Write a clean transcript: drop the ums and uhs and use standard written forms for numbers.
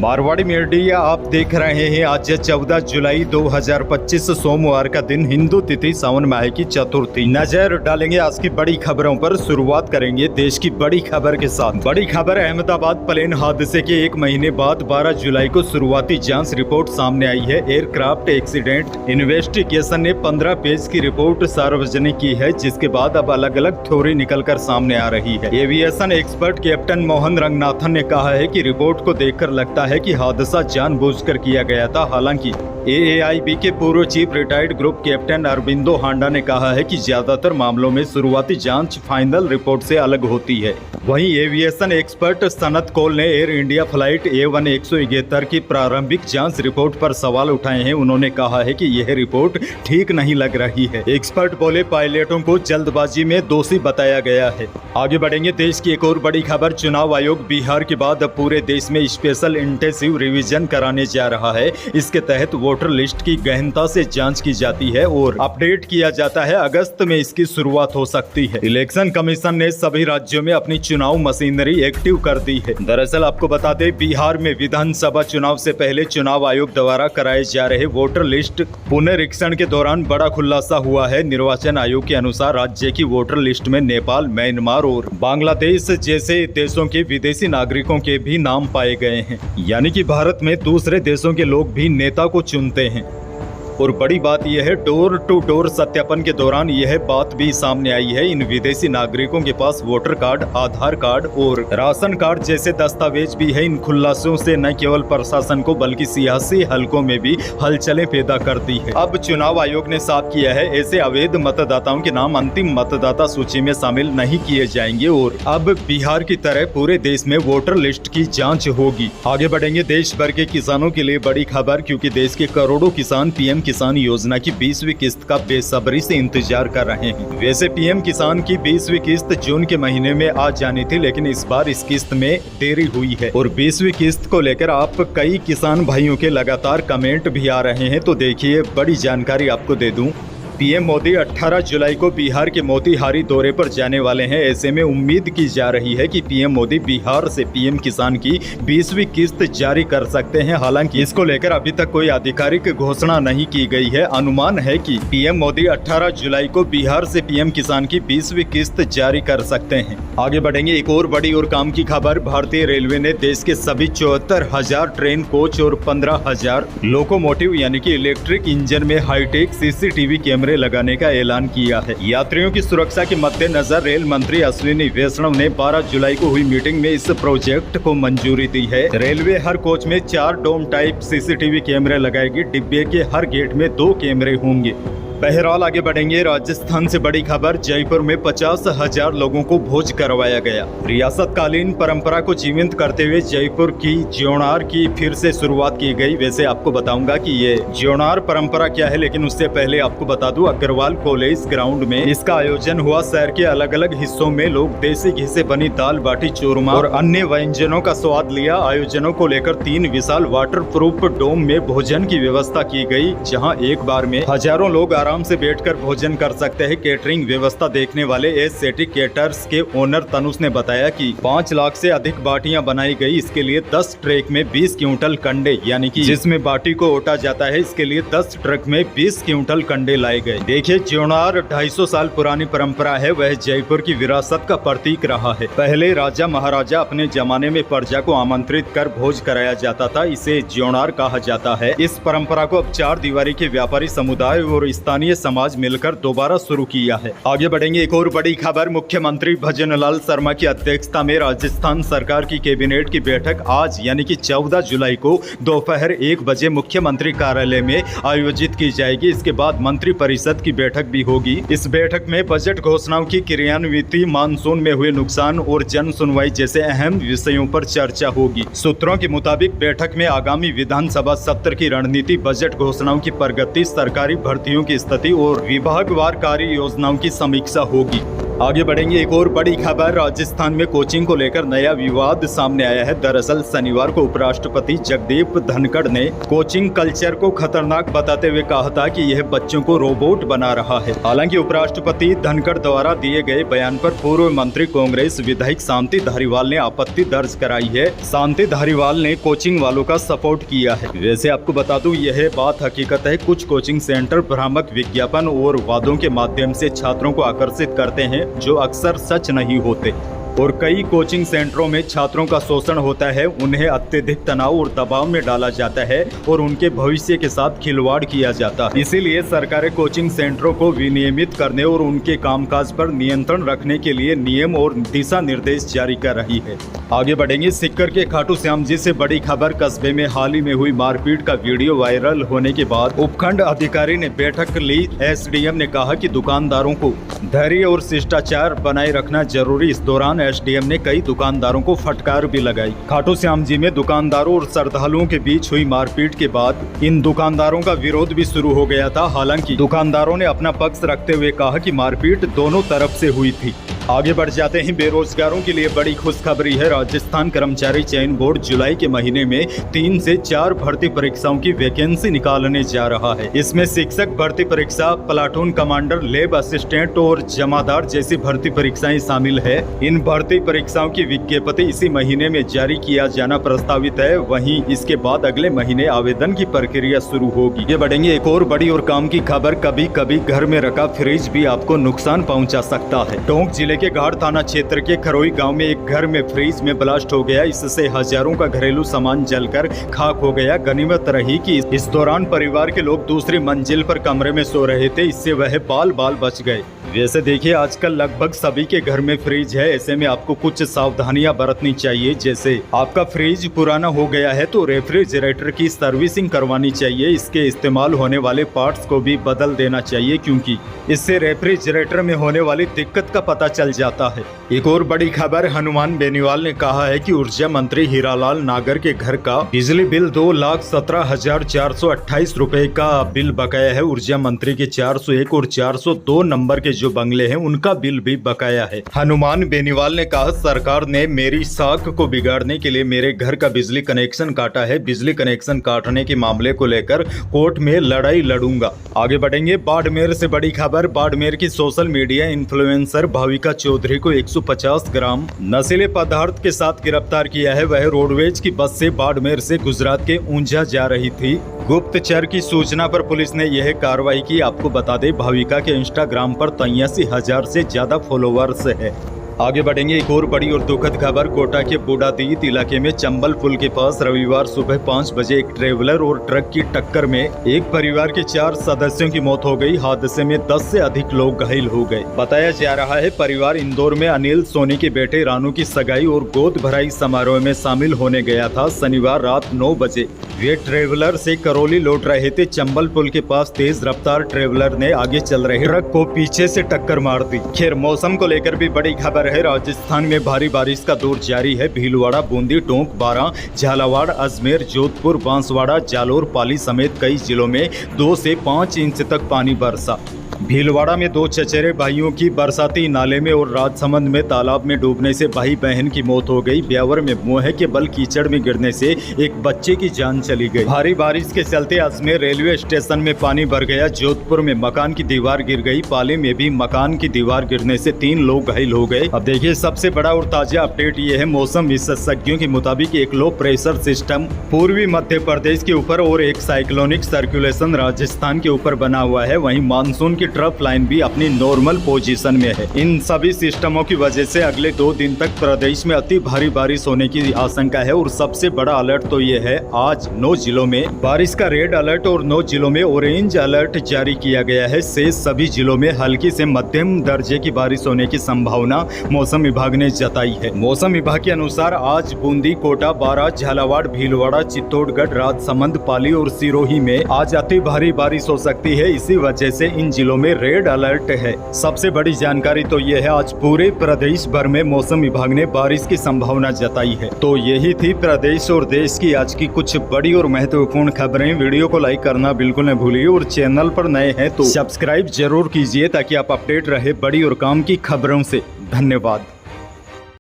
Marwari media आप देख रहे हैं। आज 14 जुलाई 2025 सोमवार का दिन, हिंदू तिथि सावन माह की चतुर्थी। नजर डालेंगे आज की बड़ी खबरों पर। शुरुआत करेंगे देश की बड़ी खबर के साथ। बड़ी खबर, अहमदाबाद प्लेन हादसे के एक महीने बाद 12 जुलाई को शुरुआती जांच रिपोर्ट सामने आई है। एयरक्राफ्ट एक्सीडेंट इन्वेस्टिगेशन ने 15 पेज की रिपोर्ट सार्वजनिक की है, जिसके बाद अब अलग अलग थ्योरी निकलकर सामने आ रही है। Aviation expert captain Mohan Ranganathan ने कहा है कि रिपोर्ट को देखकर लगता है कि हादसा जानबूझकर किया गया था। हालांकि AAIB के पूर्व chief retired group captain Arbindo Handa ने कहा है कि ज्यादातर मामलों में शुरुआती जांच फाइनल रिपोर्ट से अलग होती है। वहीं एविएशन एक्सपर्ट सनत कौल ने एयर इंडिया फ्लाइट A171 की प्रारंभिक जांच रिपोर्ट पर सवाल उठाए हैं। उन्होंने कहा है कि यह रिपोर्ट ठीक नहीं लग रही है। एक्सपर्ट बोले, पायलटों को जल्दबाजी में दोषी बताया गया है। आगे बढ़ेंगे, देश की एक और बड़ी खबर। चुनाव आयोग बिहार के बाद अब पूरे देश में स्पेशल इंटेंसिव रिवीजन कराने जा रहा है। इसके तहत वोटर लिस्ट की गहनता से जांच की जाती है और अपडेट किया जाता है। अगस्त में इसकी शुरुआत हो सकती है। इलेक्शन कमीशन ने सभी राज्यों में अपनी चुनाव मशीनरी एक्टिव कर दी है। दरअसल आपको बता दें, बिहार में विधानसभा चुनाव से पहले चुनाव आयोग द्वारा कराए जा रहे वोटर लिस्ट पुनरीक्षण के दौरान बड़ा खुलासा हुआ है। निर्वाचन आयोग के अनुसार राज्य की वोटर लिस्ट में नेपाल, म्यांमार और बांग्लादेश जैसे देशों के विदेशी नागरिकों के भी नाम पाए गए हैं। यानी कि भारत में दूसरे देशों के लोग भी नेता को चुनते हैं। और बड़ी बात यह है, डोर टू डोर सत्यापन के दौरान यह बात भी सामने आई है। इन विदेशी नागरिकों के पास वोटर कार्ड, आधार कार्ड और राशन कार्ड जैसे दस्तावेज भी है। इन खुलासों से न केवल प्रशासन को बल्कि सियासी हलकों में भी हलचलें पैदा कर दी है। अब चुनाव आयोग ने साफ किया है, ऐसे अवैध मतदाताओं के नाम अंतिम मतदाता सूची में शामिल नहीं किए जाएंगे और अब बिहार की तरह पूरे देश में वोटर लिस्ट की जाँच होगी। आगे बढ़ेंगे, देश भर के किसानों के लिए बड़ी खबर, क्योंकि देश के करोड़ों किसान पीएम किसान योजना की 20वीं किस्त का बेसब्री से इंतजार कर रहे हैं। वैसे पीएम किसान की 20वीं किस्त जून के महीने में आ जानी थी, लेकिन इस बार इस किस्त में देरी हुई है और 20वीं किस्त को लेकर आप कई किसान भाइयों के लगातार कमेंट भी आ रहे हैं। तो देखिए, बड़ी जानकारी आपको दे दूं। पीएम मोदी 18 जुलाई को बिहार के मोतिहारी दौरे पर जाने वाले हैं। ऐसे में उम्मीद की जा रही है कि पीएम मोदी बिहार से पीएम किसान की 20वीं किस्त जारी कर सकते हैं। हालांकि इसको लेकर अभी तक कोई आधिकारिक घोषणा नहीं की गई है। अनुमान है कि पीएम मोदी 18 जुलाई को बिहार से पीएम किसान की 20वीं किस्त जारी कर सकते हैं। आगे बढ़ेंगे, एक और बड़ी और काम की खबर। भारतीय रेलवे ने देश के सभी 74,000 ट्रेन कोच और 15,000 लोकोमोटिव यानी कि इलेक्ट्रिक इंजन में हाईटेक CCTV कैमरे लगाने का ऐलान किया है। यात्रियों की सुरक्षा के मद्देनजर रेल मंत्री अश्विनी वैष्णव ने 12 जुलाई को हुई मीटिंग में इस प्रोजेक्ट को मंजूरी दी है। रेलवे हर कोच में 4 डोम टाइप CCTV कैमरे लगाएगी। डिब्बे के हर गेट में 2 कैमरे होंगे। बहरहाल आगे बढ़ेंगे, राजस्थान से बड़ी खबर। जयपुर में 50,000 लोगों को भोज करवाया गया। रियासतकालीन परंपरा को जीवंत करते हुए जयपुर की ज्योनार की फिर से शुरुआत की गई। वैसे आपको बताऊंगा कि ये ज्योनार परंपरा क्या है, लेकिन उससे पहले आपको बता दूं, अग्रवाल कॉलेज ग्राउंड में इसका आयोजन हुआ। शहर के अलग अलग हिस्सों में लोग देसी घी से बनी दाल बाटी, चूरमा और अन्य व्यंजनों का स्वाद लिया। आयोजनों को लेकर 3 विशाल वाटर प्रूफ डोम में भोजन की व्यवस्था की गई, जहाँ एक बार में हजारों लोग आराम से बैठकर भोजन कर सकते हैं। केटरिंग व्यवस्था देखने वाले एस्थेटिक केटर्स के ओनर तनुष ने बताया कि 5 लाख से अधिक बाटियां बनाई गई। इसके लिए 10 ट्रक में 20 क्विंटल कंडे, यानी कि जिसमें बाटी को ओटा जाता है, इसके लिए 10 ट्रक में 20 क्विंटल कंडे लाए गए। देखिए, ज्योनार 250 साल पुरानी परंपरा है। वह जयपुर की विरासत का प्रतीक रहा है। पहले राजा महाराजा अपने जमाने में प्रजा को आमंत्रित कर भोज कराया जाता था। इसे ज्योनार कहा जाता है। इस परंपरा को अब 4 दीवारी के व्यापारी समुदाय और स्थानीय समाज मिलकर दोबारा शुरू किया है। आगे बढ़ेंगे, एक और बड़ी खबर। मुख्यमंत्री भजन लाल शर्मा की अध्यक्षता में राजस्थान सरकार की कैबिनेट की बैठक आज यानी कि 14 जुलाई को दोपहर 1 बजे मुख्यमंत्री कार्यालय में आयोजित की जाएगी। इसके बाद मंत्री परिषद की बैठक भी होगी। इस बैठक में बजट घोषणाओं की क्रियान्विति, मानसून में हुए नुकसान और जन सुनवाई जैसे अहम विषयों पर चर्चा होगी। सूत्रों के मुताबिक बैठक में आगामी विधानसभा सत्र की रणनीति, बजट घोषणाओं की प्रगति, सरकारी भर्तियों की स्थिति और विभागवार कार्य योजनाओं की समीक्षा होगी। आगे बढ़ेंगे, एक और बड़ी खबर। राजस्थान में कोचिंग को लेकर नया विवाद सामने आया है। दरअसल शनिवार को उपराष्ट्रपति जगदीप धनखड़ ने कोचिंग कल्चर को खतरनाक बताते हुए कहा था कि यह बच्चों को रोबोट बना रहा है। हालांकि उपराष्ट्रपति धनखड़ द्वारा दिए गए बयान पर पूर्व मंत्री कांग्रेस विधायक शांति धारीवाल ने आपत्ति दर्ज कराई है। शांति धारीवाल ने कोचिंग वालों का सपोर्ट किया है। वैसे आपको बता दूं, यह बात हकीकत है। कुछ कोचिंग सेंटर भ्रामक विज्ञापन और वादों के माध्यम से छात्रों को आकर्षित करते हैं जो अक्सर सच नहीं होते, और कई कोचिंग सेंटरों में छात्रों का शोषण होता है। उन्हें अत्यधिक तनाव और दबाव में डाला जाता है और उनके भविष्य के साथ खिलवाड़ किया जाता है। इसीलिए सरकारें कोचिंग सेंटरों को विनियमित करने और उनके कामकाज पर नियंत्रण रखने के लिए नियम और दिशा निर्देश जारी कर रही है। आगे बढ़ेंगे, सिक्कर के खाटू श्याम जी से बड़ी खबर। कस्बे में हाल ही में हुई मारपीट का वीडियो वायरल होने के बाद उपखंड अधिकारी ने बैठक ली। एसडीएम ने कहा कि दुकानदारों को धैर्य और शिष्टाचार बनाए रखना जरूरी। इस दौरान एसडीएम ने कई दुकानदारों को फटकार भी लगाई। खाटू श्याम जी में दुकानदारों और श्रद्धालुओं के बीच हुई मारपीट के बाद इन दुकानदारों का विरोध भी शुरू हो गया था। हालांकि दुकानदारों ने अपना पक्ष रखते हुए कहा कि मारपीट दोनों तरफ से हुई थी। आगे बढ़ जाते हैं, बेरोजगारों के लिए बड़ी खुशखबरी है। राजस्थान कर्मचारी चयन बोर्ड जुलाई के महीने में 3 से 4 भर्ती परीक्षाओं की वैकेंसी निकालने जा रहा है। इसमें शिक्षक भर्ती परीक्षा, प्लाटून कमांडर, लैब असिस्टेंट और जमादार जैसी भर्ती परीक्षाएं शामिल है। इन भर्ती परीक्षाओं की विज्ञप्ति इसी महीने में जारी किया जाना प्रस्तावित है। वहीं इसके बाद अगले महीने आवेदन की प्रक्रिया शुरू होगी। ये बढ़ेंगे, एक और बड़ी और काम की खबर। कभी कभी घर में रखा फ्रिज भी आपको नुकसान पहुंचा सकता है। टोंक जिले के गाढ़ थाना क्षेत्र के खरोई गांव में एक घर में फ्रिज में ब्लास्ट हो गया। इससे हजारों का घरेलू सामान जलकर खाक हो गया। गनीमत रही कि इस दौरान परिवार के लोग दूसरी मंजिल पर कमरे में सो रहे थे। इससे वह बाल बाल बच गए। वैसे देखिए, आजकल लगभग सभी के घर में फ्रिज है। ऐसे में आपको कुछ सावधानियां बरतनी चाहिए। जैसे आपका फ्रिज पुराना हो गया है तो रेफ्रिजरेटर की सर्विसिंग करवानी चाहिए। इसके इस्तेमाल होने वाले पार्ट्स को भी बदल देना चाहिए, क्योंकि इससे रेफ्रिजरेटर में होने वाली दिक्कत का पता चल जाता है। एक और बड़ी खबर, हनुमान बेनीवाल ने कहा है कि ऊर्जा मंत्री हीरालाल नागर के घर का बिजली बिल 2,17,428 रुपए का बिल बकाया है। ऊर्जा मंत्री के 401 और 402 नंबर के जो बंगले हैं उनका बिल भी बकाया है। हनुमान बेनीवाल ने कहा, सरकार ने मेरी साख को बिगाड़ने के लिए मेरे घर का बिजली कनेक्शन काटा है। बिजली कनेक्शन काटने के मामले को लेकर कोर्ट में लड़ाई लड़ूंगा। आगे बढ़ेंगे, बाड़मेर से बड़ी खबर। बाड़मेर की social media influencer Bhavika Chaudhary को 150 ग्राम नशीले पदार्थ के साथ गिरफ्तार किया है। वह रोडवेज की बस से बाड़मेर से गुजरात के ऊंझा जा रही थी। गुप्तचर की सूचना पर पुलिस ने यह कार्रवाई की। आपको बता दें, भाविका के इंस्टाग्राम पर 83,000 से ज्यादा फॉलोवर्स है। आगे बढ़ेंगे, एक और बड़ी और दुखद खबर। कोटा के बूढ़ादीत इलाके में चंबल पुल के पास रविवार सुबह 5 बजे एक ट्रेवलर और ट्रक की टक्कर में एक परिवार के 4 सदस्यों की मौत हो गई। हादसे में 10 से अधिक लोग घायल हो गए। बताया जा रहा है, परिवार इंदौर में अनिल सोनी के बेटे रानू की सगाई और गोद भराई समारोह में शामिल होने गया था। शनिवार रात 9 बजे वे ट्रेवलर से करौली लौट रहे थे। चंबल पुल के पास तेज रफ्तार ट्रेवलर ने आगे चल रहे ट्रक को पीछे से टक्कर मार दी। खैर, मौसम को लेकर भी बड़ी खबर है। राजस्थान में भारी बारिश का दौर जारी है। भीलवाड़ा, बूंदी, टोंक, बारां, झालावाड़, अजमेर, जोधपुर, बांसवाड़ा, जालोर, पाली समेत कई जिलों में 2 से 5 इंच तक पानी बरसा। भीलवाड़ा में 2 चचेरे भाइयों की बरसाती नाले में और राजसमंद में तालाब में डूबने से भाई बहन की मौत हो गई। ब्यावर में मोहे के बल कीचड़ में गिरने से एक बच्चे की जान चली गई। भारी बारिश के चलते अजमेर रेलवे स्टेशन में पानी भर गया। जोधपुर में मकान की दीवार गिर गई। पाली में भी मकान की दीवार गिरने से 3 लोग घायल हो गए। अब देखिए, सबसे बड़ा और ताजा अपडेट ये है। मौसम विशेषज्ञों के मुताबिक एक लो प्रेशर सिस्टम पूर्वी मध्य प्रदेश के ऊपर और एक साइक्लोनिक सर्कुलेशन राजस्थान के ऊपर बना हुआ है। वहीं मानसून की ट्रफ लाइन भी अपनी नॉर्मल पोजीशन में है। इन सभी सिस्टमों की वजह से अगले 2 दिन तक प्रदेश में अति भारी बारिश होने की आशंका है। और सबसे बड़ा अलर्ट तो ये है, आज 9 जिलों में बारिश का रेड अलर्ट और 9 जिलों में ऑरेंज अलर्ट जारी किया गया है। शेष सभी जिलों में हल्की से मध्यम दर्जे की बारिश होने की संभावना मौसम विभाग ने जताई है। मौसम विभाग के अनुसार आज बूंदी, कोटा, बारां, झालावाड़, भीलवाड़ा, चित्तौड़गढ़, राजसमंद, पाली और सिरोही में आज अति भारी बारिश हो सकती है। इसी वजह से इन जिलों में रेड अलर्ट है। सबसे बड़ी जानकारी तो ये है, आज पूरे प्रदेश भर में मौसम विभाग ने बारिश की संभावना जताई है। तो यही थी प्रदेश और देश की आज की कुछ बड़ी और महत्वपूर्ण खबरें। वीडियो को लाइक करना बिल्कुल न भूलिए और चैनल पर नए हैं तो सब्सक्राइब जरूर कीजिए ताकि आप अपडेट रहे बड़ी और काम की खबरों से। धन्यवाद।